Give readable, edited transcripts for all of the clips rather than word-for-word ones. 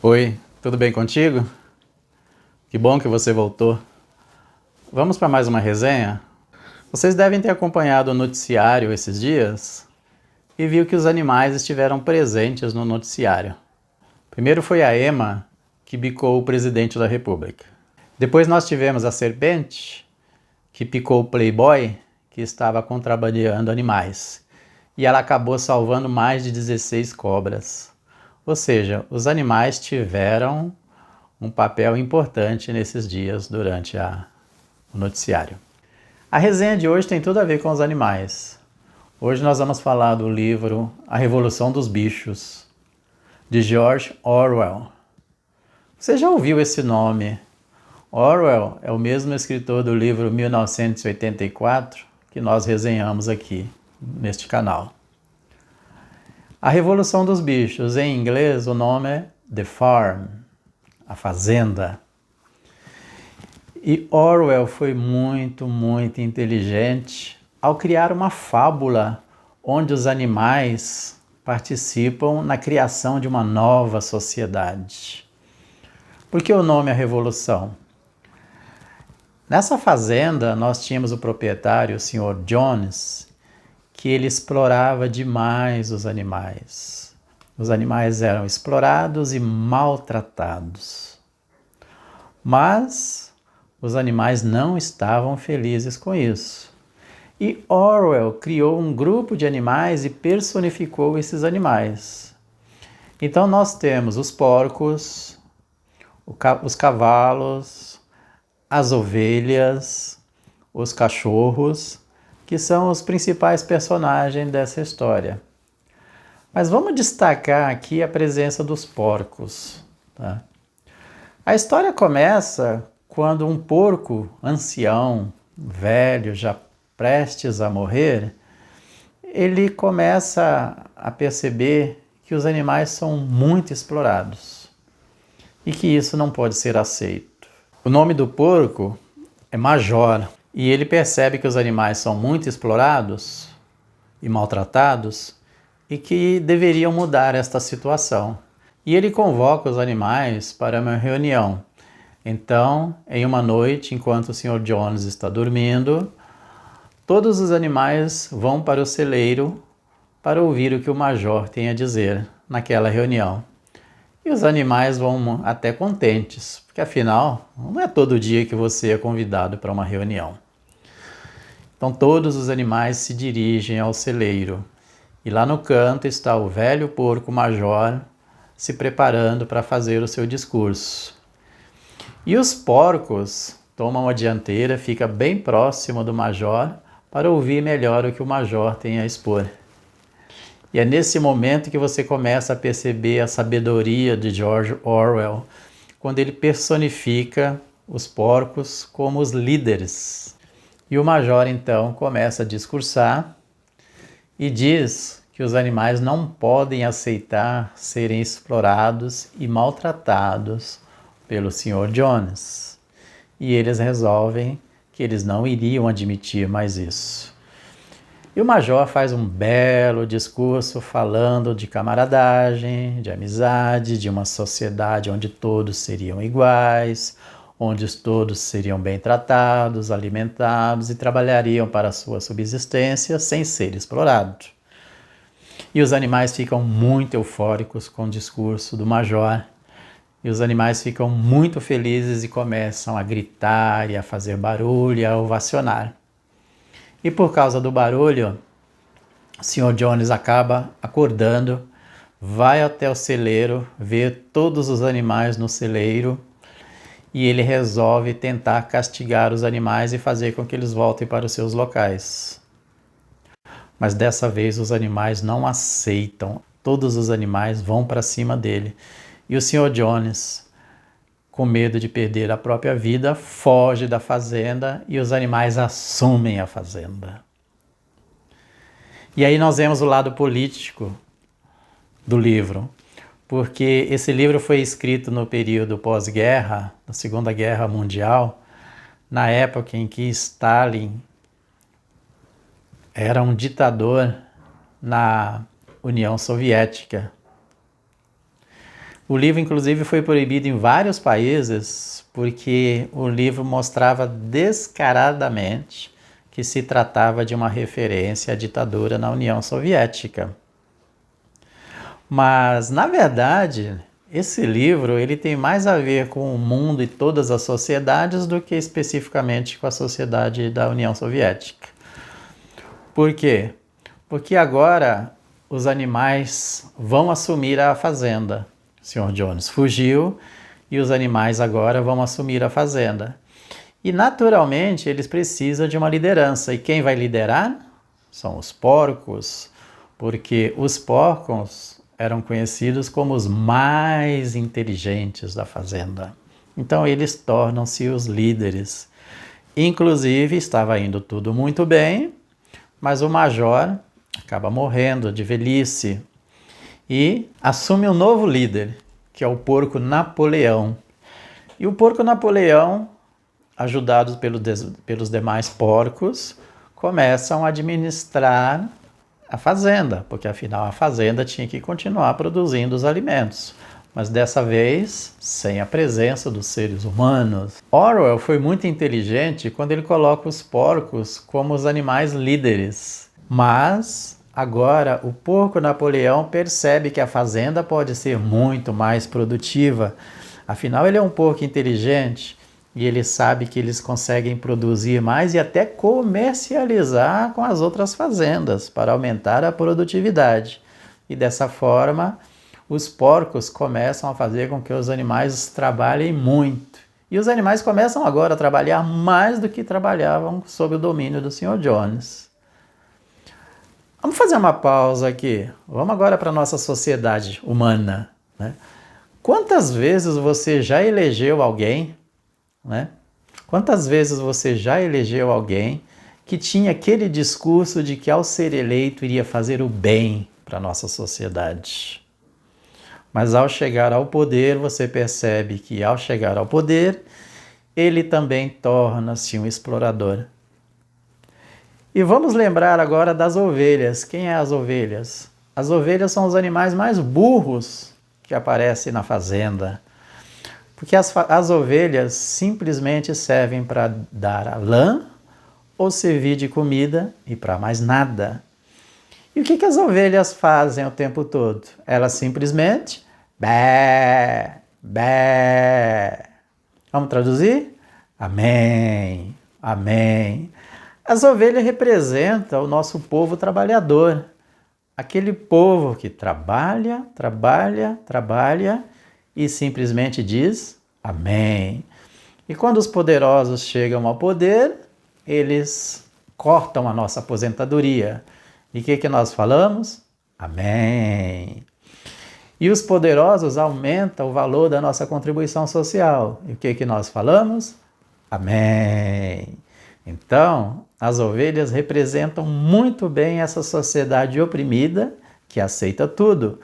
Oi, tudo bem contigo? Que bom que você voltou. Vamos para mais uma resenha? Vocês devem ter acompanhado o noticiário esses dias e viu que os animais estiveram presentes no noticiário. Primeiro foi a Ema, que bicou o presidente da República. Depois nós tivemos a serpente, que picou o playboy, que estava contrabandeando animais. E ela acabou salvando mais de 16 cobras. Ou seja, os animais tiveram um papel importante nesses dias durante o noticiário. A resenha de hoje tem tudo a ver com os animais. Hoje nós vamos falar do livro A Revolução dos Bichos, de George Orwell. Você já ouviu esse nome? Orwell é o mesmo escritor do livro 1984 que nós resenhamos aqui neste canal. A Revolução dos Bichos, em inglês o nome é The Farm, a Fazenda. E Orwell foi muito inteligente ao criar uma fábula onde os animais participam na criação de uma nova sociedade. Por que o nome A Revolução? Nessa fazenda nós tínhamos o proprietário, o Sr. Jones, que ele explorava demais os animais. Os animais eram explorados e maltratados. Mas os animais não estavam felizes com isso. E Orwell criou um grupo de animais e personificou esses animais. Então nós temos os porcos, os cavalos, as ovelhas, os cachorros, que são os principais personagens dessa história. Mas vamos destacar aqui a presença dos porcos. Tá? A história começa quando um porco ancião, velho, já prestes a morrer, ele começa a perceber que os animais são muito explorados e que isso não pode ser aceito. O nome do porco é Major e ele percebe que os animais são muito explorados e maltratados e que deveriam mudar esta situação. E ele convoca os animais para uma reunião. Então, em uma noite, enquanto o Sr. Jones está dormindo, todos os animais vão para o celeiro para ouvir o que o Major tem a dizer naquela reunião. E os animais vão até contentes, porque afinal, não é todo dia que você é convidado para uma reunião. Então todos os animais se dirigem ao celeiro. E lá no canto está o velho porco Major se preparando para fazer o seu discurso. E os porcos tomam a dianteira, fica bem próximo do Major para ouvir melhor o que o Major tem a expor. E é nesse momento que você começa a perceber a sabedoria de George Orwell, quando ele personifica os porcos como os líderes. E o Major então começa a discursar e diz que os animais não podem aceitar serem explorados e maltratados pelo Sr. Jones. E eles resolvem que eles não iriam admitir mais isso. E o Major faz um belo discurso falando de camaradagem, de amizade, de uma sociedade onde todos seriam iguais, onde todos seriam bem tratados, alimentados e trabalhariam para a sua subsistência sem ser explorados. E os animais ficam muito eufóricos com o discurso do Major. E os animais ficam muito felizes e começam a gritar e a fazer barulho e a ovacionar. E por causa do barulho, o Sr. Jones acaba acordando, vai até o celeiro, vê todos os animais no celeiro e ele resolve tentar castigar os animais e fazer com que eles voltem para os seus locais. Mas dessa vez os animais não aceitam, todos os animais vão para cima dele. E o Sr. Jones, com medo de perder a própria vida, foge da fazenda e os animais assumem a fazenda. E aí nós vemos o lado político do livro, porque esse livro foi escrito no período pós-guerra, na Segunda Guerra Mundial, na época em que Stalin era um ditador na União Soviética. O livro, inclusive, foi proibido em vários países porque o livro mostrava descaradamente que se tratava de uma referência à ditadura na União Soviética. Mas, na verdade, esse livro ele tem mais a ver com o mundo e todas as sociedades do que especificamente com a sociedade da União Soviética. Por quê? Porque agora os animais vão assumir a fazenda. O Sr. Jones fugiu e os animais agora vão assumir a fazenda. E naturalmente eles precisam de uma liderança. E quem vai liderar? São os porcos, porque os porcos eram conhecidos como os mais inteligentes da fazenda. Então eles tornam-se os líderes. Inclusive estava indo tudo muito bem, mas o major acaba morrendo de velhice e assume um novo líder, que é o porco Napoleão. E o porco Napoleão, ajudados pelos demais porcos, começam a administrar a fazenda, porque afinal a fazenda tinha que continuar produzindo os alimentos, mas dessa vez sem a presença dos seres humanos. Orwell foi muito inteligente quando ele coloca os porcos como os animais líderes, mas agora o porco Napoleão percebe que a fazenda pode ser muito mais produtiva. Afinal, ele é um porco inteligente e ele sabe que eles conseguem produzir mais e até comercializar com as outras fazendas para aumentar a produtividade. E dessa forma, os porcos começam a fazer com que os animais trabalhem muito. E os animais começam agora a trabalhar mais do que trabalhavam sob o domínio do Sr. Jones. Vamos fazer uma pausa aqui. Vamos agora para a nossa sociedade humana, né? Quantas vezes você já elegeu alguém, né? Quantas vezes você já elegeu alguém que tinha aquele discurso de que ao ser eleito iria fazer o bem para a nossa sociedade? Mas ao chegar ao poder, você percebe que ao chegar ao poder, ele também torna-se um explorador. E vamos lembrar agora das ovelhas. Quem é as ovelhas? As ovelhas são os animais mais burros que aparecem na fazenda. Porque as ovelhas simplesmente servem para dar a lã ou servir de comida e para mais nada. E o que as ovelhas fazem o tempo todo? Elas simplesmente bé, bé. Vamos traduzir? Amém, amém. As ovelhas representam o nosso povo trabalhador. Aquele povo que trabalha, trabalha, trabalha e simplesmente diz amém. E quando os poderosos chegam ao poder, eles cortam a nossa aposentadoria. E o que nós falamos? Amém. E os poderosos aumentam o valor da nossa contribuição social. E o que nós falamos? Amém. Então, as ovelhas representam muito bem essa sociedade oprimida que aceita tudo.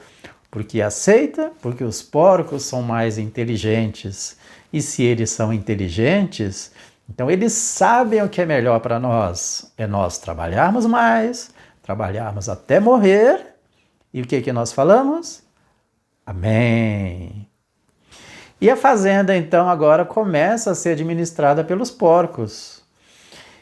Porque aceita, porque os porcos são mais inteligentes. E se eles são inteligentes, então eles sabem o que é melhor para nós. É nós trabalharmos mais, trabalharmos até morrer. E o que nós falamos? Amém. E a fazenda, então, agora começa a ser administrada pelos porcos.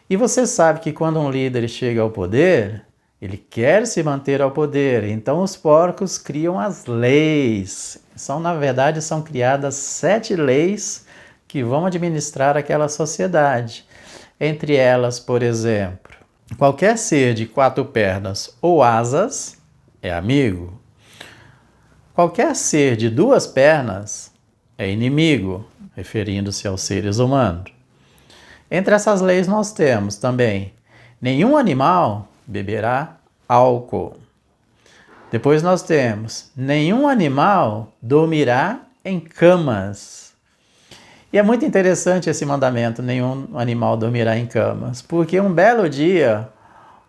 E você sabe que quando um líder chega ao poder, ele quer se manter ao poder. Então os porcos criam as leis. Na verdade, são criadas 7 leis que vão administrar aquela sociedade. Entre elas, por exemplo, qualquer ser de 4 pernas ou asas é amigo. Qualquer ser de 2 pernas é inimigo, referindo-se aos seres humanos. Entre essas leis nós temos também: nenhum animal beberá álcool. Depois nós temos: nenhum animal dormirá em camas. E é muito interessante esse mandamento: nenhum animal dormirá em camas, porque um belo dia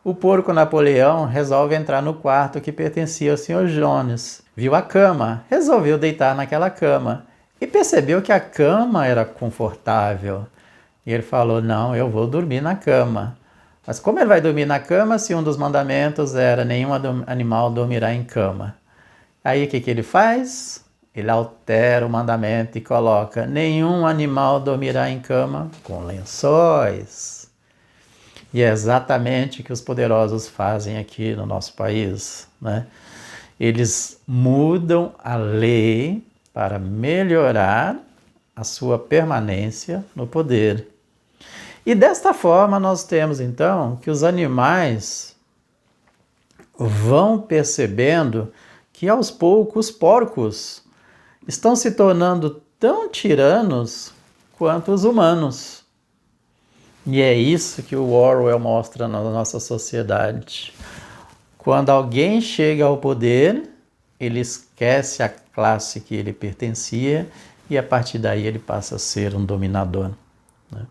o porco Napoleão resolve entrar no quarto que pertencia ao Sr. Jones. Viu a cama, resolveu deitar naquela cama e percebeu que a cama era confortável. E ele falou: não, eu vou dormir na cama. Mas como ele vai dormir na cama se um dos mandamentos era nenhum animal dormirá em cama? Aí o que ele faz? ele altera o mandamento e coloca: nenhum animal dormirá em cama com lençóis. E é exatamente o que os poderosos fazem aqui no nosso país, né? Eles mudam a lei para melhorar a sua permanência no poder. E desta forma nós temos então que os animais vão percebendo que aos poucos os porcos estão se tornando tão tiranos quanto os humanos. E é isso que o Orwell mostra na nossa sociedade. Quando alguém chega ao poder, ele esquece a classe que ele pertencia e a partir daí ele passa a ser um dominador, né?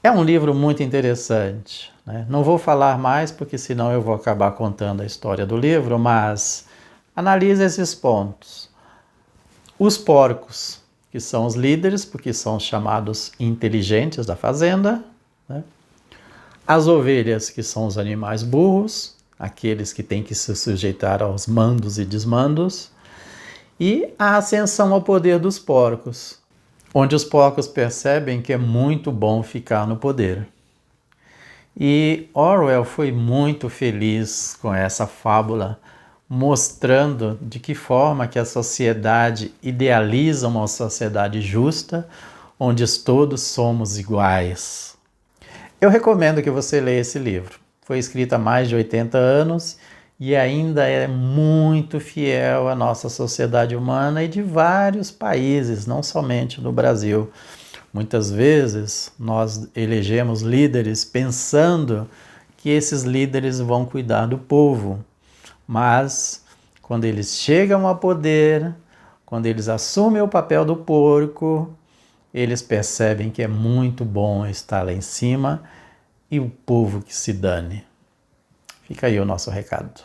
É um livro muito interessante, né? Não vou falar mais porque senão eu vou acabar contando a história do livro, mas analise esses pontos. Os porcos, que são os líderes, porque são chamados inteligentes da fazenda, né? As ovelhas, que são os animais burros, aqueles que têm que se sujeitar aos mandos e desmandos, e a ascensão ao poder dos porcos, onde os porcos percebem que é muito bom ficar no poder. E Orwell foi muito feliz com essa fábula, mostrando de que forma que a sociedade idealiza uma sociedade justa, onde todos somos iguais. Eu recomendo que você leia esse livro. Foi escrito há mais de 80 anos e ainda é muito fiel à nossa sociedade humana e de vários países, não somente no Brasil. Muitas vezes nós elegemos líderes pensando que esses líderes vão cuidar do povo, mas quando eles chegam ao poder, quando eles assumem o papel do porco, eles percebem que é muito bom estar lá em cima e o povo que se dane. Fica aí o nosso recado.